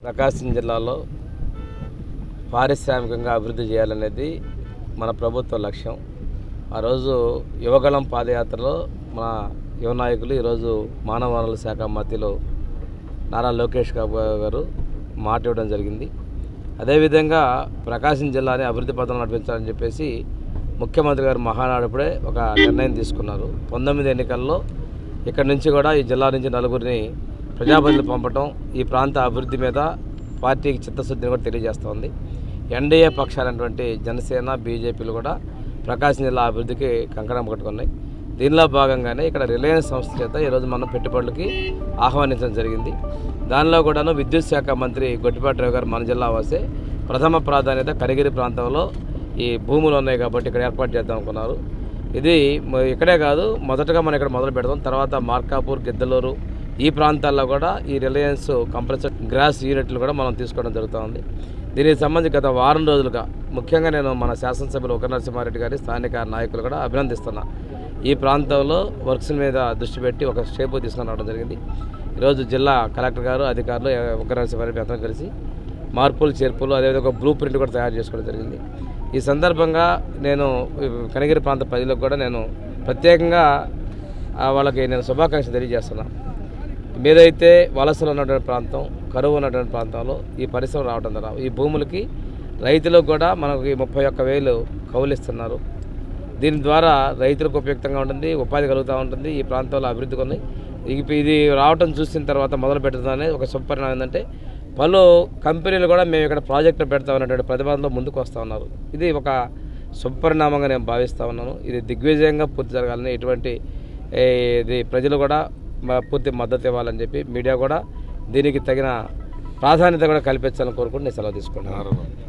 ప్రకాశం జిల్లాలో పారిశ్రామికంగా అభివృద్ధి చేయాలనేది మన ప్రభుత్వ లక్ష్యం. ఆ రోజు యువగళం పాదయాత్రలో మన యువ నాయకులు ఈరోజు మానవ వనరుల శాఖ మంత్రులు నారా లోకేష్ గారు మాట ఇవ్వడం జరిగింది. అదేవిధంగా ప్రకాశం జిల్లాని అభివృద్ధి పథంలో నడిపించాలని చెప్పేసి ముఖ్యమంత్రి గారు మహానాడుప్పుడే ఒక నిర్ణయం తీసుకున్నారు. 19 ఎన్నికల్లో ఇక్కడి నుంచి కూడా ఈ జిల్లా నుంచి నలుగురిని ప్రజాప్రతినిధులు పంపటం ఈ ప్రాంత అభివృద్ధి మీద పార్టీకి చిత్తశుద్ధిని కూడా తెలియజేస్తోంది. ఎన్డీఏ పక్షాలైనటువంటి జనసేన, బీజేపీలు కూడా ప్రకాశం జిల్లా అభివృద్ధికి కంకణం కట్టుకున్నాయి. దీనిలో భాగంగానే ఇక్కడ రిలయన్స్ సంస్థ చేత ఈరోజు మనం పెట్టుబడులకి ఆహ్వానించడం జరిగింది. దానిలో కూడాను విద్యుత్ శాఖ మంత్రి గొట్టిపాటి రావు గారు మన జిల్లా వస్తే ప్రథమ ప్రాధాన్యత కనిగిరి ప్రాంతంలో ఈ భూములు ఉన్నాయి కాబట్టి ఇక్కడ ఏర్పాటు చేద్దాం అనుకున్నారు. ఇది ఇక్కడే కాదు, మొదటగా మనం ఇక్కడ మొదలు పెడతాం. తర్వాత మార్కాపూర్, గిద్దలూరు ఈ ప్రాంతాల్లో కూడా ఈ రిలయన్స్ కంప్రెసర్ గ్యాస్ యూనిట్లు కూడా మనం తీసుకోవడం జరుగుతూ ఉంది. దీనికి సంబంధించి గత వారం రోజులుగా ముఖ్యంగా నేను మన శాసనసభ్యులు ఒక నరసింహారెడ్డి గారి స్థానిక నాయకులు కూడా అభినందిస్తున్నా. ఈ ప్రాంతంలో వర్క్స్ మీద దృష్టి పెట్టి ఒక స్టెప్ తీసుకొని రావడం జరిగింది. ఈరోజు జిల్లా కలెక్టర్ గారు, అధికారులు ఒక నరసింహారెడ్డి అందరం కలిసి మార్పులు, చేర్పులు, అదేవిధంగా ఒక బ్లూ ప్రింట్ కూడా తయారు చేసుకోవడం జరిగింది. ఈ సందర్భంగా నేను కనిగిరి ప్రాంత ప్రజలకు కూడా నేను ప్రత్యేకంగా వాళ్ళకి నేను శుభాకాంక్షలు తెలియజేస్తున్నాను. మీదైతే వలసలు ఉన్నటువంటి ప్రాంతం, కరువు ఉన్నటువంటి ప్రాంతంలో ఈ పరిశ్రమ రావడం ద్వారా ఈ భూములకి రైతులకు కూడా మనకి 31,000 కౌలు ఇస్తున్నారు. దీని ద్వారా రైతులకు ఉపయుక్తంగా ఉంటుంది, ఉపాధి కలుగుతూ ఉంటుంది. ఈ ప్రాంతంలో అభివృద్ధి కొన్ని ఇది రావటం చూసిన తర్వాత మొదలు పెట్టడం ఒక శుభపరిణామం ఏంటంటే పలు కంపెనీలు కూడా మేము ఇక్కడ ప్రాజెక్టులు పెడతామన్నటువంటి ప్రతిపాదనలో ముందుకు వస్తూ ఉన్నారు. ఇది ఒక శుభపరిణామంగా నేను భావిస్తూ ఉన్నాను. ఇది దిగ్విజయంగా పూర్తి జరగాలని ఇటువంటి ఇది ప్రజలు కూడా పూర్తి మద్దతు ఇవ్వాలని చెప్పి మీడియా కూడా దీనికి తగిన ప్రాధాన్యత కూడా కల్పించాలని కోరుకుంటూ నేను సెలవు తీసుకుంటున్నాను.